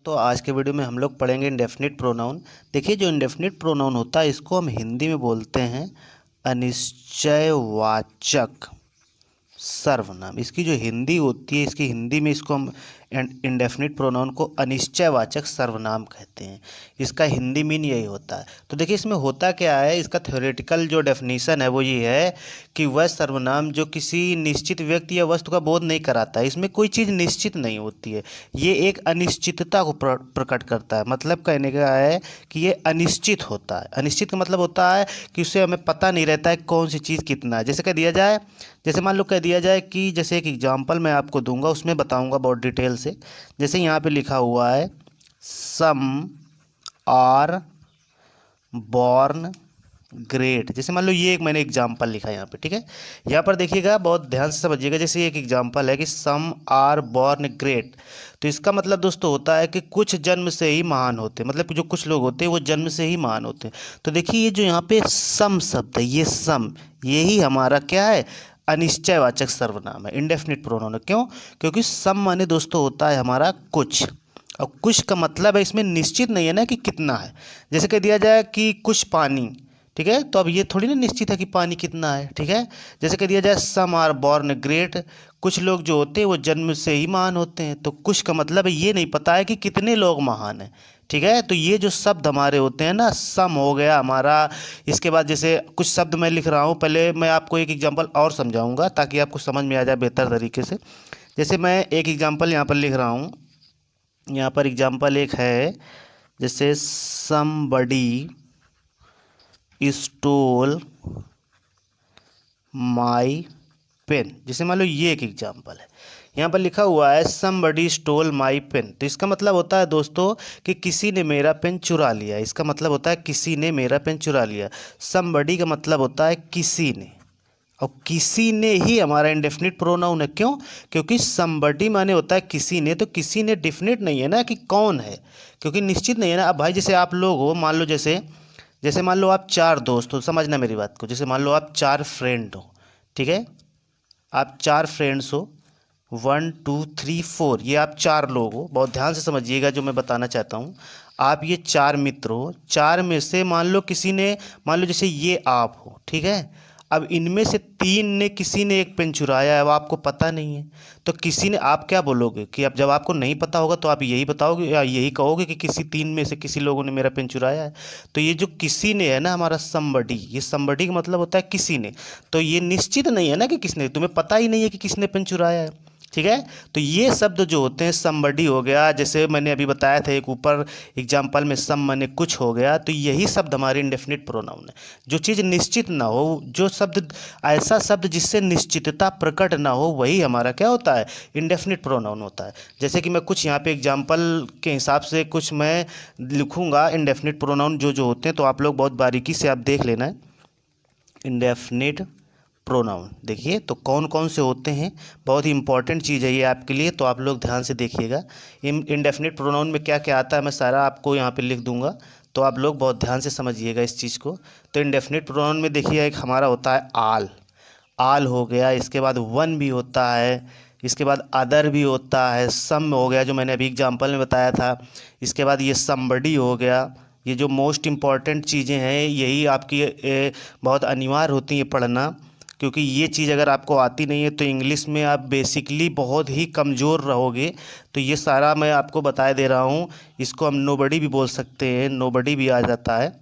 तो आज के वीडियो में हम लोग पढ़ेंगे इंडेफिनिट प्रोनाउन। देखिए, जो इंडेफिनिट प्रोनाउन होता है इसको हम हिंदी में बोलते हैं अनिश्चयवाचक सर्वनाम। इसकी जो हिंदी होती है, इसकी हिंदी में इसको हम इंडेफिनिट प्रोनाउन को अनिश्चयवाचक सर्वनाम कहते हैं। इसका हिंदी मीन यही होता है। तो देखिए, इसमें होता क्या है, इसका थ्योरेटिकल जो डेफिनेशन है वो ये है कि वह सर्वनाम जो किसी निश्चित व्यक्ति या वस्तु का बोध नहीं कराता है। इसमें कोई चीज़ निश्चित नहीं होती है, ये एक अनिश्चितता को प्रकट करता है। मतलब कहने का है कि ये अनिश्चित होता है। अनिश्चित का मतलब होता है कि उससे हमें पता नहीं रहता है कौन सी चीज़ कितना है। जैसे कह दिया जाए, जैसे मान लो कह दिया जाए कि जैसे एक एग्जांपल मैं आपको दूंगा, उसमें बताऊंगा बहुत डिटेल से। जैसे यहाँ पे लिखा हुआ है सम आर बॉर्न ग्रेट। जैसे मान लो ये एक मैंने एग्जांपल लिखा है यहाँ पे, ठीक है। यहाँ पर देखिएगा, बहुत ध्यान से समझिएगा। जैसे एक एग्जांपल है कि सम आर बॉर्न ग्रेट, तो इसका मतलब दोस्तों होता है कि कुछ जन्म से ही महान होते हैं। मतलब कि जो कुछ लोग होते हैं वो जन्म से ही महान होते हैं। तो देखिए, ये जो यहाँ पे सम शब्द है, ये सम, यही हमारा क्या है, अनिश्चयवाचक सर्वनाम है, इंडेफिनिट प्रोनाउन है। क्यों? क्योंकि सम माने दोस्तों होता है हमारा कुछ, और कुछ का मतलब है इसमें निश्चित नहीं है ना कि कितना है। जैसे कह दिया जाए कि कुछ पानी, ठीक है, तो अब ये थोड़ी ना निश्चित है कि पानी कितना है, ठीक है। जैसे कह दिया जाए सम आर बॉर्न ग्रेट, कुछ लोग जो होते हैं वो जन्म से ही महान होते हैं। तो कुछ का मतलब है ये नहीं पता है कि कितने लोग महान हैं, ठीक है। तो ये जो शब्द हमारे होते हैं ना, सम हो गया हमारा। इसके बाद जैसे कुछ शब्द मैं लिख रहा हूँ, पहले मैं आपको एक एग्जांपल और समझाऊंगा ताकि आपको समझ में आ जाए बेहतर तरीके से। जैसे मैं एक एग्जांपल यहाँ पर लिख रहा हूँ, यहाँ पर एग्जांपल एक है, जैसे समबडी स्टोल माई पेन। जैसे मान लो ये एक एग्जांपल है, यहाँ पर लिखा हुआ है समबडी स्टोल माई पेन। तो इसका मतलब होता है दोस्तों कि किसी ने मेरा पेन चुरा लिया। इसका मतलब होता है किसी ने मेरा पेन चुरा लिया। समबडी का मतलब होता है किसी ने, और किसी ने ही हमारा इंडेफिनिट प्रोनाउन है। क्यों? क्योंकि समबडी माने होता है किसी ने, तो किसी ने डिफिनिट नहीं है ना कि कौन है, क्योंकि निश्चित नहीं है ना। अब भाई जैसे आप लोग हो, मान लो जैसे जैसे मान लो आप चार दोस्त हो, समझना मेरी बात को। जैसे मान लो आप चार फ्रेंड हो, ठीक है, आप चार फ्रेंड्स हो, 1 2 3 4, ये आप चार लोग हो। बहुत ध्यान से समझिएगा जो मैं बताना चाहता हूँ। आप ये चार मित्र हो, चार में से मान लो किसी ने, मान लो जैसे ये आप हो, ठीक है। अब इनमें से तीन ने, किसी ने एक पेन चुराया है, अब आपको पता नहीं है। तो किसी ने, आप क्या बोलोगे कि अब जब आपको नहीं पता होगा तो आप यही बताओगे या यही कहोगे कि किसी तीन में से किसी लोगों ने मेरा पेन चुराया है। तो ये जो किसी ने है ना हमारा समबडी, ये समबडी का मतलब होता है किसी ने। तो ये निश्चित नहीं है ना कि किसने, तुम्हें पता ही नहीं है कि किसने पेन चुराया है, ठीक है। तो ये शब्द जो होते हैं, समबडी हो गया, जैसे मैंने अभी बताया था एक ऊपर एग्जाम्पल में सम माने कुछ हो गया, तो यही शब्द हमारे इंडेफिनिट प्रोनाउन है। जो चीज़ निश्चित ना हो, जो शब्द, ऐसा शब्द जिससे निश्चितता प्रकट ना हो, वही हमारा क्या होता है, इंडेफिनिट प्रोनाउन होता है। जैसे कि मैं कुछ यहाँ पे एग्जाम्पल के हिसाब से कुछ मैं लिखूँगा इंडेफिनिट प्रोनाउन जो जो होते हैं, तो आप लोग बहुत बारीकी से आप देख लेना है। इंडेफिनिट प्रोनाउन देखिए तो कौन कौन से होते हैं, बहुत ही इंपॉर्टेंट चीज़ है ये आपके लिए, तो आप लोग ध्यान से देखिएगा। इंडेफिनिट प्रोनाउन में क्या क्या आता है मैं सारा आपको यहाँ पे लिख दूंगा, तो आप लोग बहुत ध्यान से समझिएगा इस चीज़ को। तो इंडेफिनिट प्रोनाउन में देखिए एक हमारा होता है आल, आल हो गया, इसके बाद वन भी होता है, इसके बाद अदर भी होता है, सम हो गया जो मैंने अभी एग्जाम्पल में बताया था, इसके बाद ये समबडी हो गया। ये जो मोस्ट इम्पॉर्टेंट चीज़ें हैं यही आपकी बहुत अनिवार्य होती हैं पढ़ना, क्योंकि ये चीज़ अगर आपको आती नहीं है तो इंग्लिश में आप बेसिकली बहुत ही कमज़ोर रहोगे। तो ये सारा मैं आपको बता दे रहा हूँ। इसको हम नोबडी भी बोल सकते हैं, नोबडी भी आ जाता है।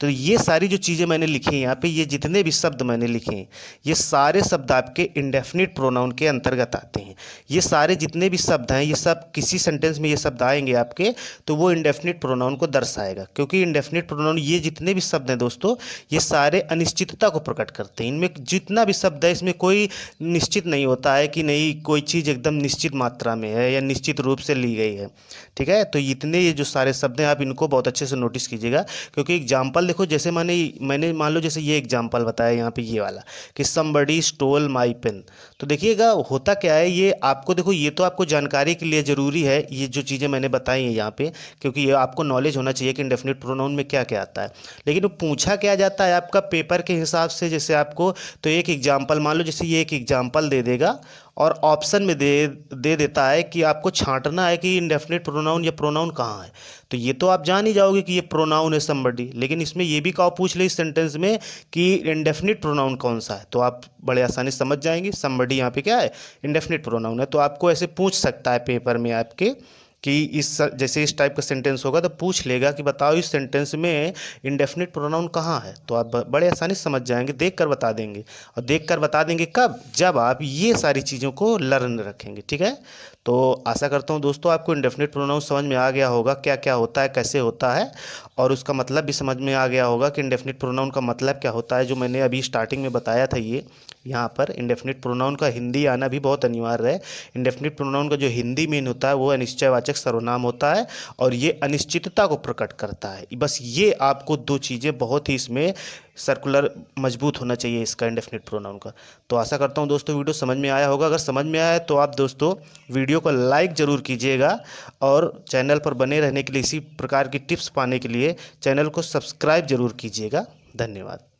तो ये सारी जो चीज़ें मैंने लिखी हैं यहाँ पे, ये जितने भी शब्द मैंने लिखे हैं, ये सारे शब्द आपके इंडेफिनिट प्रोनाउन के अंतर्गत आते हैं। ये सारे जितने भी शब्द हैं, ये सब किसी सेंटेंस में ये शब्द आएंगे आपके, तो वो इंडेफिनिट प्रोनाउन को दर्शाएगा। क्योंकि इंडेफिनिट प्रोनाउन, ये जितने भी शब्द हैं दोस्तों, ये सारे अनिश्चितता को प्रकट करते हैं। इनमें जितना भी शब्द है, इसमें कोई निश्चित नहीं होता है कि नहीं कोई चीज़ एकदम निश्चित मात्रा में है या निश्चित रूप से ली गई है, ठीक है। तो इतने ये जो सारे शब्द हैं, आप इनको बहुत अच्छे से नोटिस कीजिएगा। क्योंकि एग्जाम्पल देखो, जैसे मैंने मान लो जैसे ये एग्जाम्पल बताया यहाँ पे ये वाला कि समबडी स्टोल माई पेन। तो देखिएगा होता क्या है, ये आपको देखो, ये तो आपको जानकारी के लिए ज़रूरी है ये जो चीज़ें मैंने बताई हैं यहाँ पे, क्योंकि ये आपको नॉलेज होना चाहिए कि इंडेफिनिट प्रोनाउन में क्या क्या आता है। लेकिन वो पूछा क्या जाता है आपका पेपर के हिसाब से, जैसे आपको, तो एक एग्जाम्पल मान लो, जैसे ये एक एग्जाम्पल दे देगा और ऑप्शन में दे देता है कि आपको छांटना है कि इंडेफिनिट प्रोनाउन या प्रोनाउन कहाँ है। तो ये तो आप जान ही जाओगे कि ये प्रोनाउन है समबडी, लेकिन इसमें ये भी कहो पूछ ले इस सेंटेंस में कि इंडेफिनिट प्रोनाउन कौन सा है, तो आप बड़े आसानी से समझ जाएंगे समबडी यहाँ पे क्या है, इंडेफिनिट प्रोनाउन है। तो आपको ऐसे पूछ सकता है पेपर में आपके कि जैसे इस टाइप का सेंटेंस होगा तो पूछ लेगा कि बताओ इस सेंटेंस में इंडेफिनिट प्रोनाउन कहाँ है, तो आप बड़े आसानी से समझ जाएंगे, देख कर बता देंगे। और देख कर बता देंगे कब, जब आप ये सारी चीज़ों को लर्न रखेंगे, ठीक है। तो आशा करता हूँ दोस्तों आपको इंडेफिनिट प्रोनाउन समझ में आ गया होगा, क्या क्या होता है, कैसे होता है, और उसका मतलब भी समझ में आ गया होगा कि इंडेफिनिट प्रोनाउन का मतलब क्या होता है, जो मैंने अभी स्टार्टिंग में बताया था। ये यहाँ पर इंडेफिनिट प्रोनाउन का हिंदी आना भी बहुत अनिवार्य है। इंडेफिनिट प्रोनाउन का जो हिंदी मीन होता है वो अनिश्चयवाचक सर्वनाम होता है, और ये अनिश्चितता को प्रकट करता है। बस ये आपको दो चीज़ें बहुत ही इसमें सर्कुलर मजबूत होना चाहिए इसका इंडेफिनिट प्रोनाउन का। तो आशा करता हूँ दोस्तों वीडियो समझ में आया होगा। अगर समझ में आया तो आप दोस्तों वीडियो को लाइक ज़रूर कीजिएगा, और चैनल पर बने रहने के लिए, इसी प्रकार की टिप्स पाने के लिए चैनल को सब्सक्राइब ज़रूर कीजिएगा। धन्यवाद।